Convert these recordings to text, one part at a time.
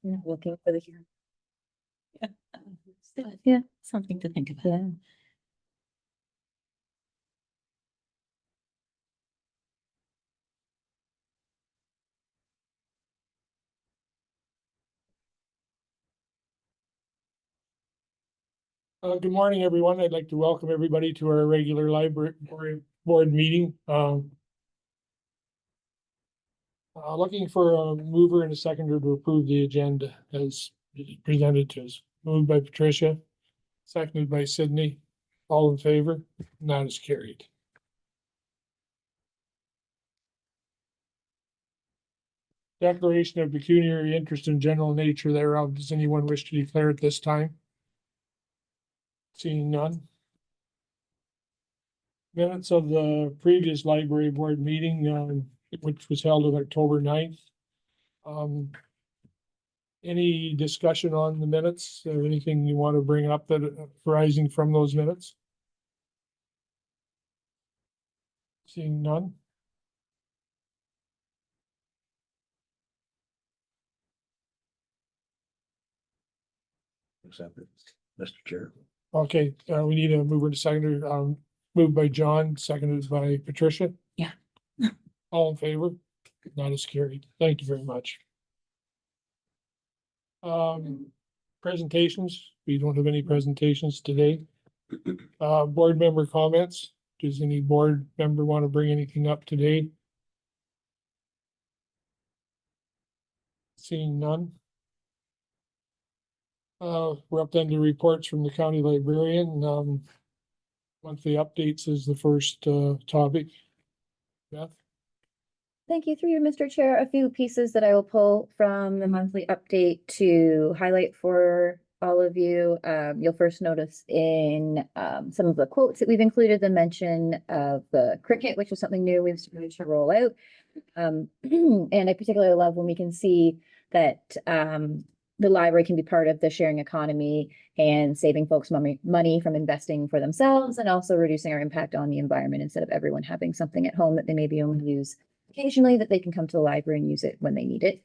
looking for the Huron. Yeah, something to think about. Yeah. Good morning, everyone. I'd like to welcome everybody to our regular library board meeting. Looking for a mover and a seconder to approve the agenda as presented to us. Moved by Patricia, seconded by Sydney. All in favor? That is carried. Declaration of pecuniary interest in general nature thereof. Does anyone wish to declare at this time? Seeing none. Minutes of the previous library board meeting, which was held on October 9th. Any discussion on the minutes or anything you want to bring up that arising from those minutes? Seeing none. Accepted, Mr. Chair. Okay, we need a mover and a seconder, moved by John, seconded by Patricia. Yeah. All in favor? That is carried. Thank you very much. Presentations, we don't have any presentations today. Board member comments. Does any board member want to bring anything up today? Seeing none. We're up then to reports from the county librarian. Monthly updates is the first topic. Beth? Thank you, through you, Mr. Chair. A few pieces that I will pull from the monthly update to highlight for all of you. You'll first notice in some of the quotes that we've included the mention of the cricket, which was something new we've started to roll out. And I particularly love when we can see that the library can be part of the sharing economy and saving folks money from investing for themselves, and also reducing our impact on the environment instead of everyone having something at home that they maybe only use occasionally, that they can come to the library and use it when they need it.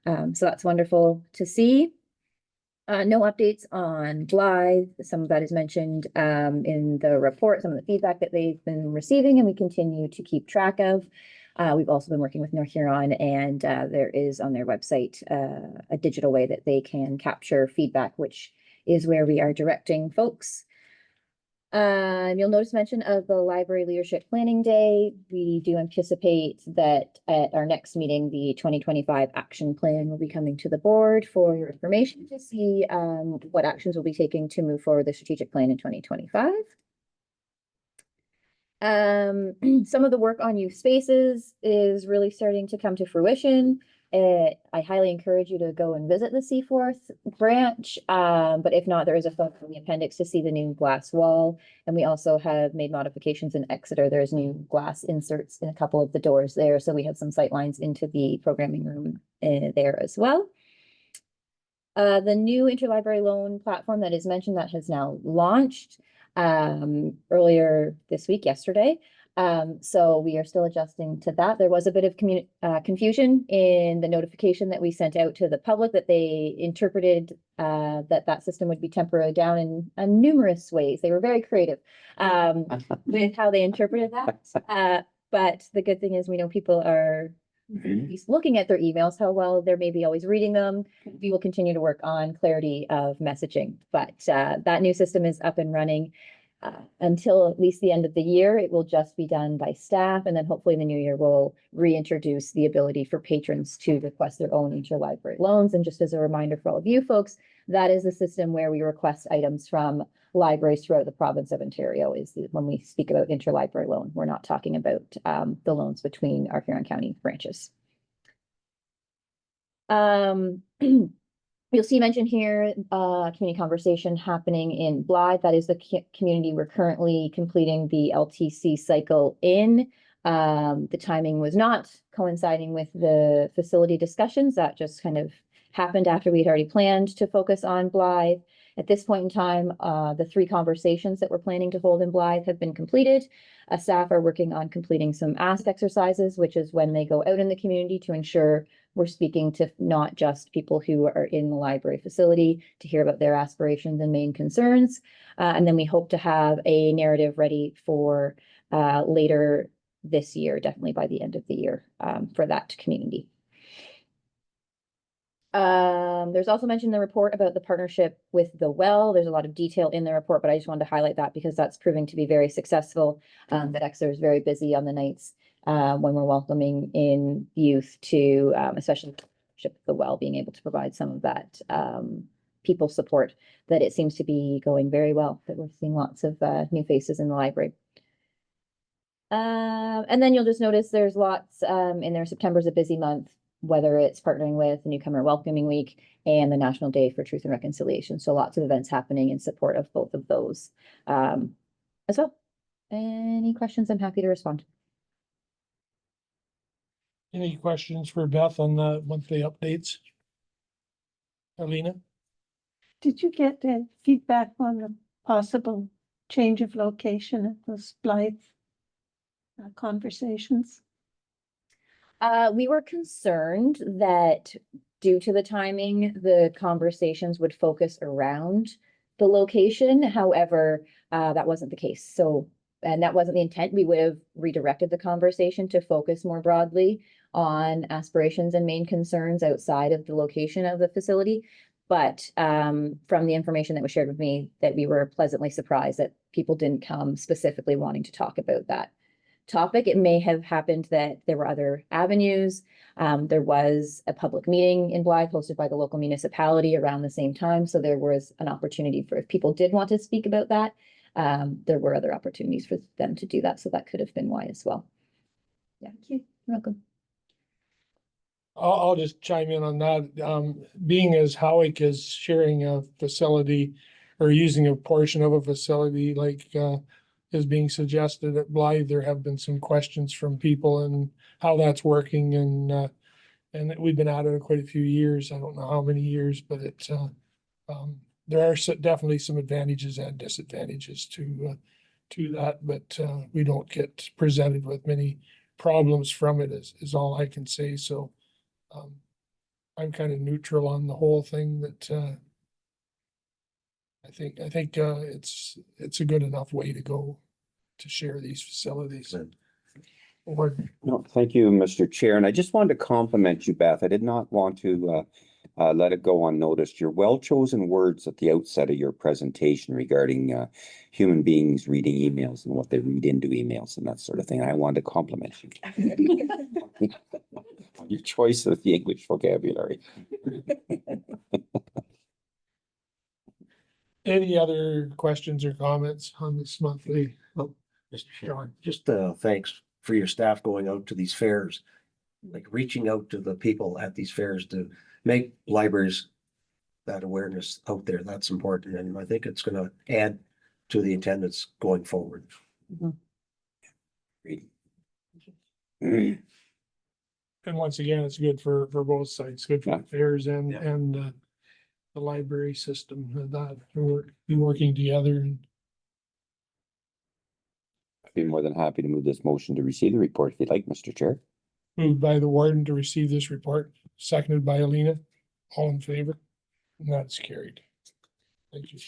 So that's wonderful to see. No updates on Blythe. Some of that is mentioned in the report, some of the feedback that they've been receiving and we continue to keep track of. We've also been working with North Huron, and there is on their website a digital way that they can capture feedback, which is where we are directing folks. You'll notice mention of the Library Leadership Planning Day. We do anticipate that at our next meeting, the 2025 action plan will be coming to the board for your information to see what actions we'll be taking to move forward the strategic plan in 2025. Some of the work on youth spaces is really starting to come to fruition. I highly encourage you to go and visit the Seaforth branch. But if not, there is a photo in the appendix to see the new glass wall. And we also have made modifications in Exeter. There's new glass inserts in a couple of the doors there. So we have some sight lines into the programming room there as well. The new interlibrary loan platform that is mentioned that has now launched earlier this week, yesterday. So we are still adjusting to that. There was a bit of confusion in the notification that we sent out to the public that they interpreted that system would be temporarily down in numerous ways. They were very creative with how they interpreted that. But the good thing is we know people are at least looking at their emails, how well they're maybe always reading them. We will continue to work on clarity of messaging, but that new system is up and running until at least the end of the year. It will just be done by staff, and then hopefully in the new year we'll reintroduce the ability for patrons to request their own interlibrary loans. And just as a reminder for all of you folks, that is the system where we request items from libraries throughout the province of Ontario. When we speak about interlibrary loan, we're not talking about the loans between our Huron County branches. You'll see mentioned here community conversation happening in Blythe. That is the community we're currently completing the LTC cycle in. The timing was not coinciding with the facility discussions. That just kind of happened after we'd already planned to focus on Blythe. At this point in time, the 3 conversations that we're planning to hold in Blythe have been completed. Staff are working on completing some ask exercises, which is when they go out in the community to ensure we're speaking to not just people who are in the library facility to hear about their aspirations and main concerns. And then we hope to have a narrative ready for later this year, definitely by the end of the year, for that community. There's also mentioned in the report about the partnership with the well. There's a lot of detail in the report, but I just wanted to highlight that because that's proving to be very successful. That Exeter is very busy on the nights when we're welcoming in youth to, especially the partnership with the well, being able to provide some of that people support, that it seems to be going very well, that we're seeing lots of new faces in the library. And then you'll just notice there's lots in there. September's a busy month, whether it's partnering with the Newcomer Welcoming Week and the National Day for Truth and Reconciliation. So lots of events happening in support of both of those as well. Any questions? I'm happy to respond. Any questions for Beth on the monthly updates? Alina? Did you get feedback on the possible change of location at those Blythe conversations? We were concerned that due to the timing, the conversations would focus around the location. However, that wasn't the case. So, and that wasn't the intent. We would have redirected the conversation to focus more broadly on aspirations and main concerns outside of the location of the facility. But from the information that was shared with me, that we were pleasantly surprised that people didn't come specifically wanting to talk about that topic. It may have happened that there were other avenues. There was a public meeting in Blythe hosted by the local municipality around the same time. So there was an opportunity for, if people did want to speak about that, there were other opportunities for them to do that. So that could have been why as well. Yeah, you're welcome. I'll just chime in on that. Being as Howick is sharing a facility or using a portion of a facility like is being suggested at Blythe, there have been some questions from people and how that's working, and we've been at it quite a few years. I don't know how many years, but it's there are definitely some advantages and disadvantages to that, but we don't get presented with many problems from it is all I can say. So I'm kind of neutral on the whole thing, that I think it's a good enough way to go to share these facilities. Or No, thank you, Mr. Chair. And I just wanted to compliment you, Beth. I did not want to let it go unnoticed. Your well-chosen words at the outset of your presentation regarding human beings reading emails and what they read into emails and that sort of thing. I wanted to compliment you. Your choice of the English vocabulary. any other questions or comments on this monthly? Mr. Chairman, just thanks for your staff going out to these fairs, like reaching out to the people at these fairs to make libraries that awareness out there. That's important. And I think it's going to add to the attendance going forward. And once again, it's good for both sides, good for the fairs and the library system, that be working together. And I'd be more than happy to move this motion to receive the report if you'd like, Mr. Chair. moved by the warden to receive this report, seconded by Alina. All in favor? And that's carried. Thank you.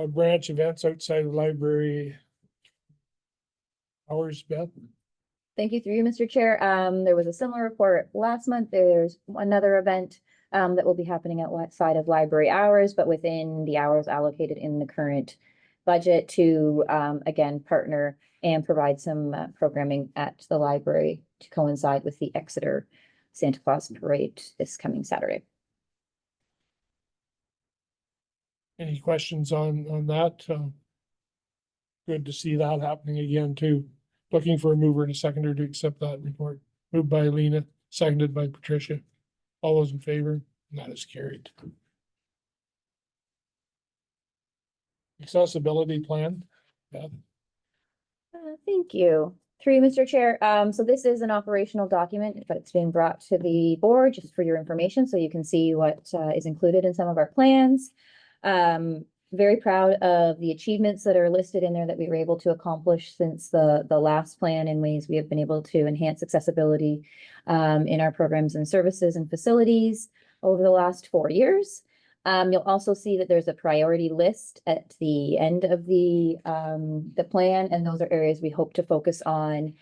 Branch events outside the library hours, Beth? Thank you through you, Mr. Chair. There was a similar report last month. There's another event that will be happening outside of library hours, but within the hours allocated in the current budget to again partner and provide some programming at the library to coincide with the Exeter Santa Claus Parade this coming Saturday. Any questions on that? Good to see that happening again too. Looking for a mover and a seconder to accept that report. Moved by Alina, seconded by Patricia. All those in favor? And that is carried. Accessibility plan. Beth? Thank you. Through you, Mr. Chair, so this is an operational document, but it's been brought to the board just for your information, so you can see what is included in some of our plans. Very proud of the achievements that are listed in there that we were able to accomplish since the last plan, in ways we have been able to enhance accessibility in our programs and services and facilities over the last 4 years. You'll also see that there's a priority list at the end of the plan, and those are areas we hope to focus on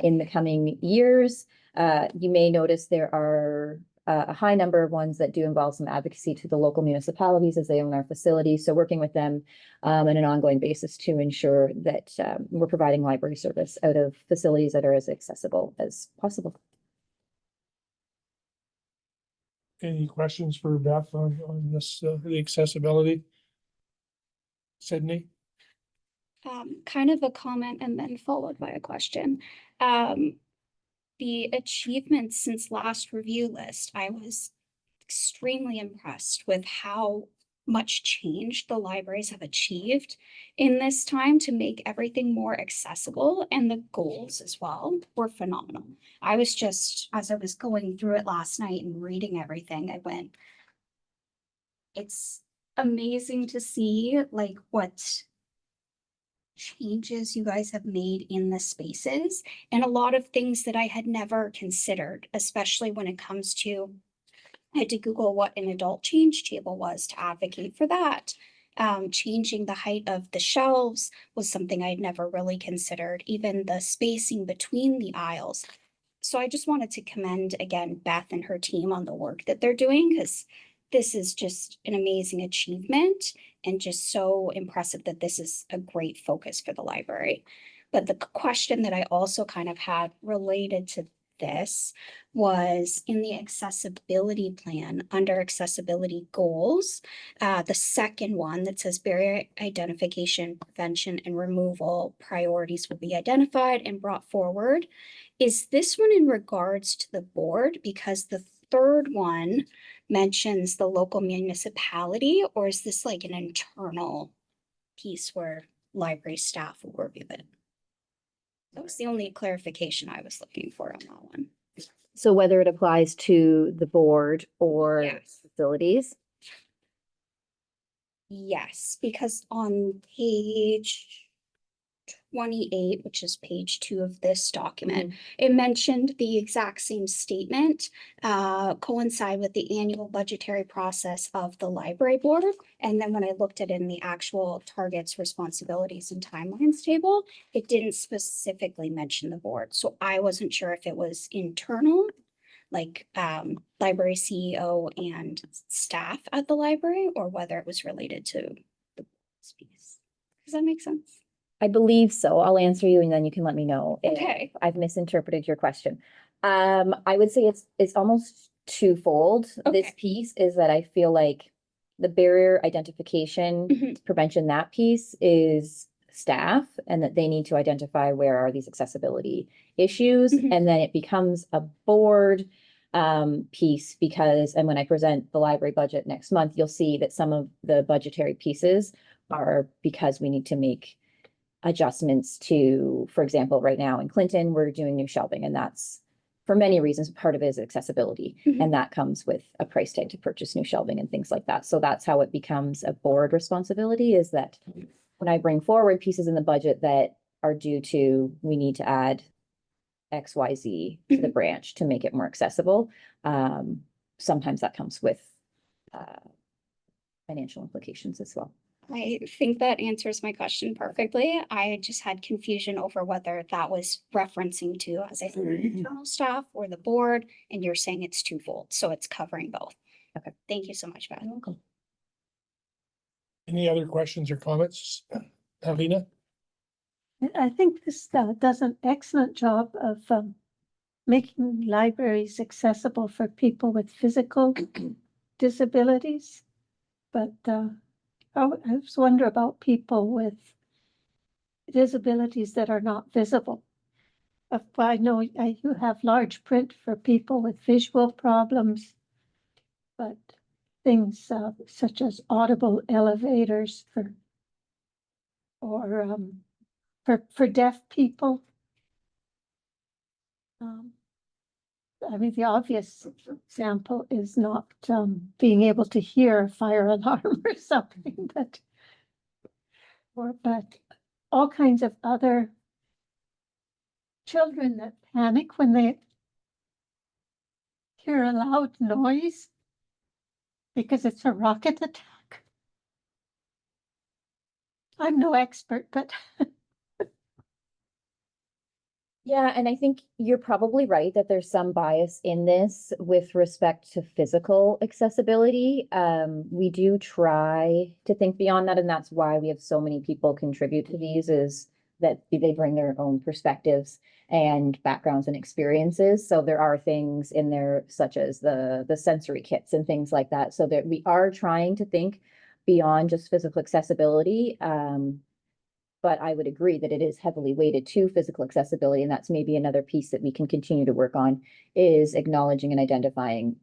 in the coming years. You may notice there are a high number of ones that do involve some advocacy to the local municipalities as they own our facilities. So working with them on an ongoing basis to ensure that we're providing library service out of facilities that are as accessible as possible. Any questions for Beth on this, the accessibility? Sydney? Kind of a comment and then followed by a question. The achievements since last review list, I was extremely impressed with how much change the libraries have achieved in this time to make everything more accessible, and the goals as well were phenomenal. I was just, as I was going through it last night and reading everything, I went, it's amazing to see like what changes you guys have made in the spaces, and a lot of things that I had never considered, especially when it comes to, I had to Google what an adult change table was to advocate for that. Changing the height of the shelves was something I'd never really considered, even the spacing between the aisles. So I just wanted to commend again Beth and her team on the work that they're doing, because this is just an amazing achievement and just so impressive that this is a great focus for the library. But the question that I also kind of had related to this was in the accessibility plan under accessibility goals, the second one that says barrier identification, prevention, and removal priorities will be identified and brought forward. Is this one in regards to the board? Because the third one mentions the local municipality, or is this like an internal piece where library staff will review it? That was the only clarification I was looking for on that one. So whether it applies to the board or Yes. facilities. Yes, because on page 28, which is page 2 of this document, it mentioned the exact same statement coincide with the annual budgetary process of the library board. And then when I looked at it in the actual targets, responsibilities, and timelines table, it didn't specifically mention the board. So I wasn't sure if it was internal, like library CEO and staff at the library, or whether it was related to the board's piece. Does that make sense? I believe so. I'll answer you and then you can let me know if Okay. I've misinterpreted your question. I would say it's almost twofold. This Okay. piece is that I feel like the barrier identification, Mhm. prevention, that piece is staff, and that they need to identify where are these accessibility issues. Mhm. And then it becomes a board piece because, and when I present the library budget next month, you'll see that some of the budgetary pieces are because we need to make adjustments to, for example, right now in Clinton, we're doing new shelving, and that's for many reasons. Part of it is accessibility, Mhm. and that comes with a price tag to purchase new shelving and things like that. So that's how it becomes a board responsibility, is that when I bring forward pieces in the budget that are due to, we need to add X, Y, Z to the branch to make it more accessible. Sometimes that comes with financial implications as well. I think that answers my question perfectly. I just had confusion over whether that was referencing to, as I said, internal staff or the board, and you're saying it's twofold, so it's covering both. Okay. Thank you so much, Beth. You're welcome. Any other questions or comments? Alina? I think this does an excellent job of making libraries accessible for people with physical disabilities. But I was wondering about people with disabilities that are not visible. I know you have large print for people with visual problems, but things such as audible elevators for deaf people. I mean, the obvious example is not being able to hear a fire alarm or something, but all kinds of other children that panic when they hear a loud noise because it's a rocket attack. I'm no expert, but Yeah, and I think you're probably right that there's some bias in this with respect to physical accessibility. We do try to think beyond that, and that's why we have so many people contribute to these, is that they bring their own perspectives and backgrounds and experiences. So there are things in there such as the sensory kits and things like that. So that we are trying to think beyond just physical accessibility. But I would agree that it is heavily weighted to physical accessibility, and that's maybe another piece that we can continue to work on, is acknowledging and identifying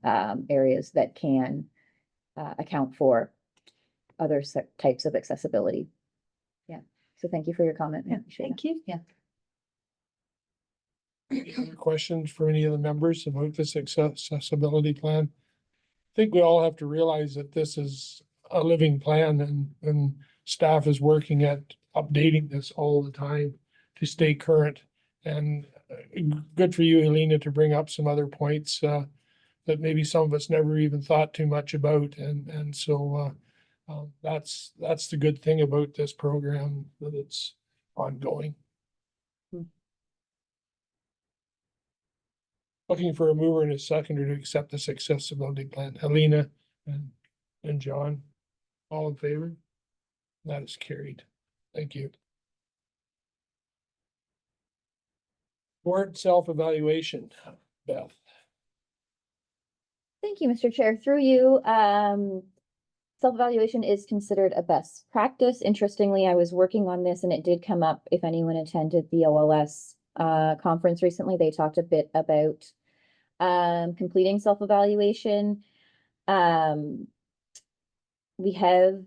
areas that can account for other types of accessibility. Yeah, so thank you for your comment. I appreciate it. thank you. Yeah. Any other questions for any of the members about this accessibility plan? I think we all have to realize that this is a living plan, and staff is working at updating this all the time to stay current. And good for you, Helena, to bring up some other points that maybe some of us never even thought too much about. And so that's the good thing about this program, that it's ongoing. Looking for a mover and a seconder to accept this accessibility plan. Helena and John, all in favor? That is carried. Thank you. Board self-evaluation, Beth. Thank you, Mr. Chair. Through you, self-evaluation is considered a best practice. Interestingly, I was working on this and it did come up, if anyone attended the OLS conference recently, they talked a bit about completing self-evaluation. We have,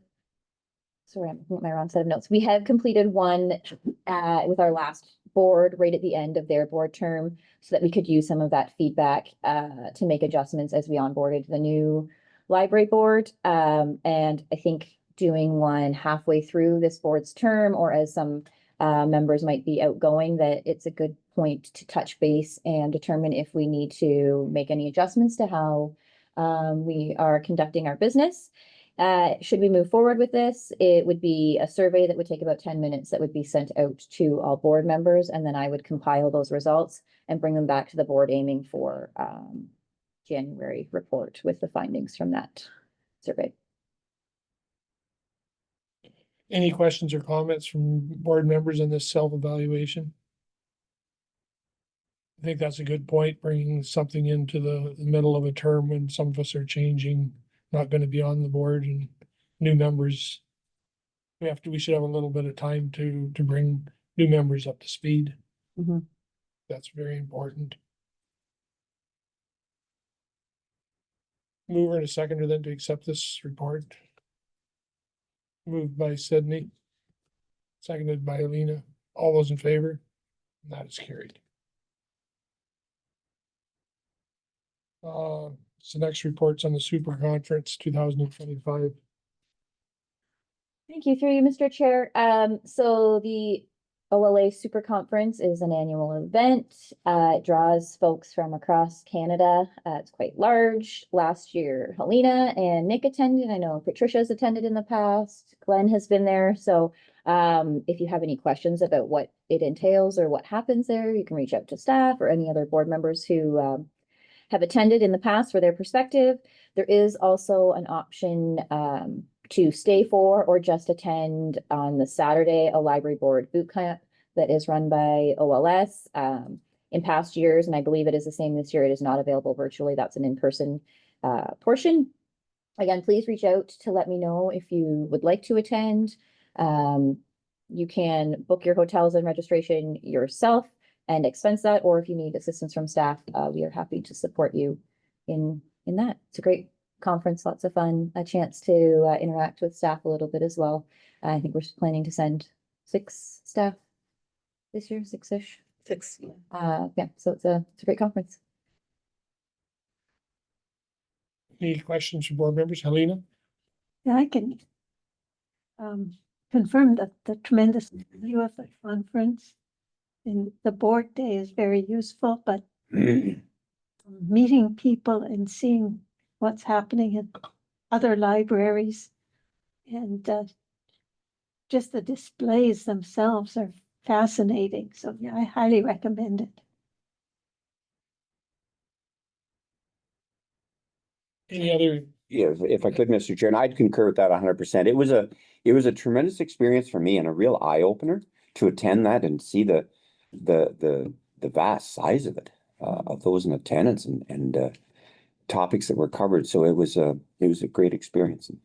sorry, I'm looking at my wrong set of notes. We have completed one with our last board right at the end of their board term, so that we could use some of that feedback to make adjustments as we onboarded the new library board. And I think doing one halfway through this board's term, or as some members might be outgoing, that it's a good point to touch base and determine if we need to make any adjustments to how we are conducting our business. Should we move forward with this, it would be a survey that would take about 10 minutes that would be sent out to all board members, and then I would compile those results and bring them back to the board, aiming for January report with the findings from that survey. Any questions or comments from board members on this self-evaluation? I think that's a good point, bringing something into the middle of a term when some of us are changing, not going to be on the board, and new members. We should have a little bit of time to bring new members up to speed. Mm-hmm. That's very important. Mover and a seconder then to accept this report. Moved by Sydney. Seconded by Alina. All those in favor? That is carried. So next report's on the super conference 2025. Thank you, through you, Mr. Chair. So the OLA Super Conference is an annual event. It draws folks from across Canada. It's quite large. Last year, Helena and Nick attended. I know Patricia's attended in the past. Glenn has been there. So if you have any questions about what it entails or what happens there, you can reach out to staff or any other board members who have attended in the past for their perspective. There is also an option to stay for or just attend on the Saturday, a library board boot camp that is run by OLS. In past years, and I believe it is the same this year, it is not available virtually. That's an in-person portion. Again, please reach out to let me know if you would like to attend. You can book your hotels and registration yourself and expense that, or if you need assistance from staff, we are happy to support you in that. It's a great conference, lots of fun, a chance to interact with staff a little bit as well. I think we're planning to send 6 staff this year, 6-ish. 6. Yeah, so it's a great conference. Any questions from board members? Helena? Yeah, I can confirm that the tremendous value of the conference and the board day is very useful, but meeting people and seeing what's happening in other libraries and just the displays themselves are fascinating. So yeah, I highly recommend it. Any other? Yeah, if I could, Mr. Chair, and I'd concur with that 100%. It was a tremendous experience for me and a real eye opener to attend that and see the vast size of it, of those in attendance and topics that were covered. So it was a great experience. And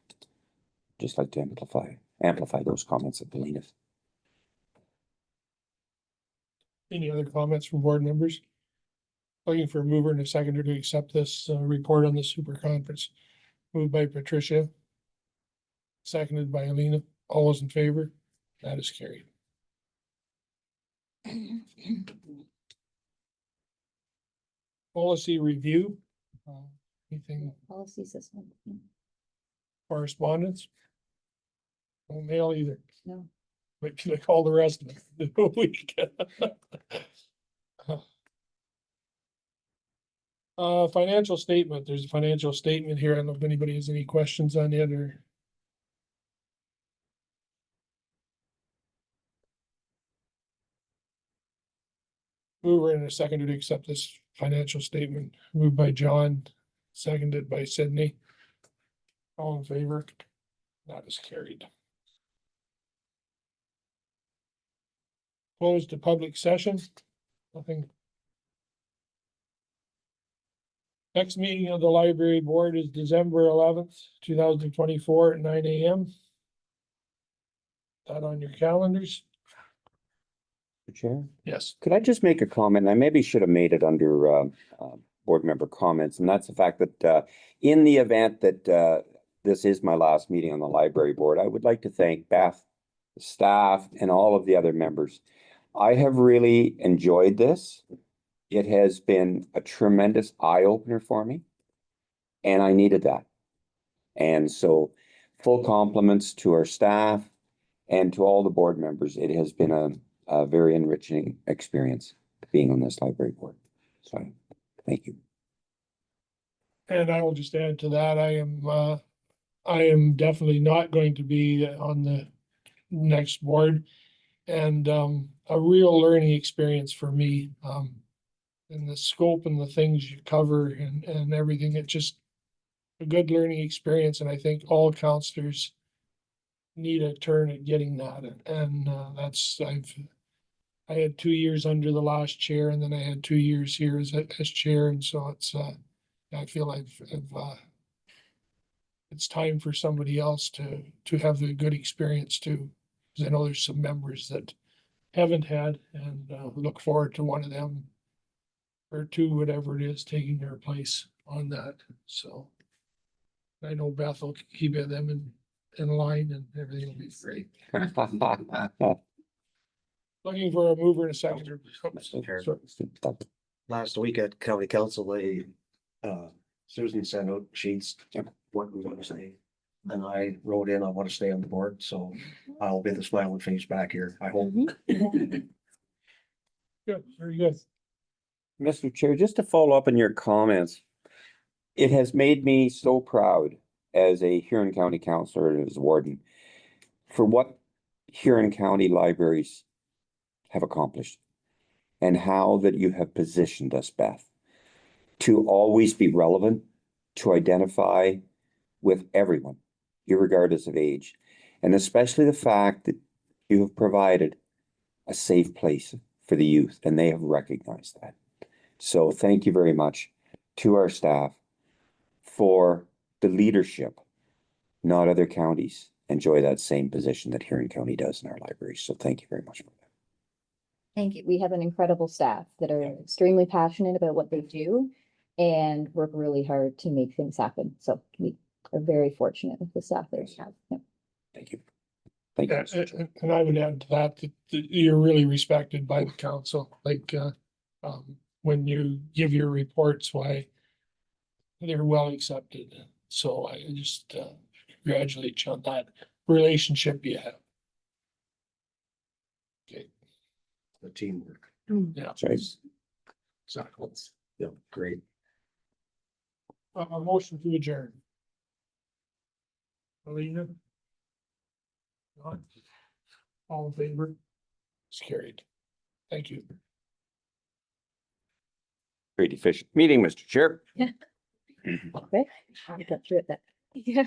just like to amplify those comments of Helena's. Any other comments from board members? Looking for a mover and a seconder to accept this report on the super conference. Moved by Patricia. Seconded by Helena. All those in favor? That is carried. Policy review. Anything Policy system. correspondence? No mail either. No. But can I call the rest of the week? Financial statement. There's a financial statement here. I don't know if anybody has any questions on it or. Mover and a seconder to accept this financial statement. Moved by John, seconded by Sydney. All in favor? That is carried. Closed to public session. Nothing. Next meeting of the library board is December 11th, 2024 at 9 a.m. That on your calendars? Mr. Chair? Yes. Could I just make a comment? I maybe should have made it under board member comments, and that's the fact that in the event that this is my last meeting on the library board, I would like to thank Beth, the staff, and all of the other members. I have really enjoyed this. It has been a tremendous eye-opener for me, and I needed that. And so full compliments to our staff and to all the board members. It has been a very enriching experience being on this library board. So thank you. And I will just add to that, I am definitely not going to be on the next board. And a real learning experience for me. And the scope and the things you cover and everything, it's just a good learning experience. And I think all counselors need a turn at getting that. And I had 2 years under the last chair, and then I had 2 years here as chair. And so I feel it's time for somebody else to have the good experience too. Because I know there's some members that haven't had, and look forward to one of them or two, whatever it is, taking their place on that. So I know Beth will keep them in line and everything will be great. Looking for a mover and a seconder. Last week at county council, Susan sent out sheets, what we want to say. And I wrote in, I want to stay on the board, so I'll be the smiling face back here, I hope. Good, very good. Mr. Chair, just to follow up on your comments, it has made me so proud as a Huron County councillor and as warden for what Huron County libraries have accomplished and how that you have positioned us, Beth, to always be relevant, to identify with everyone, irregardless of age, and especially the fact that you have provided a safe place for the youth, and they have recognized that. So thank you very much to our staff for the leadership. Not other counties enjoy that same position that Huron County does in our libraries. So thank you very much for that. Thank you. We have an incredible staff that are extremely passionate about what they do and work really hard to make things happen. So we are very fortunate with the staff that we have. Yeah. Thank you. Thank you. Yeah, Mr. Chair. and I would add to that, that you're really respected by the council, like, when you give your reports, why they're well accepted. So I just, congratulate you on that relationship you have. Okay, The teamwork. yeah. That's right. Exactly. Yeah, great. A motion to adjourn. Alina? John? All in favor? It's carried. Thank you. Great efficient meeting, Mr. Chair. Okay, I got through it that. Yeah.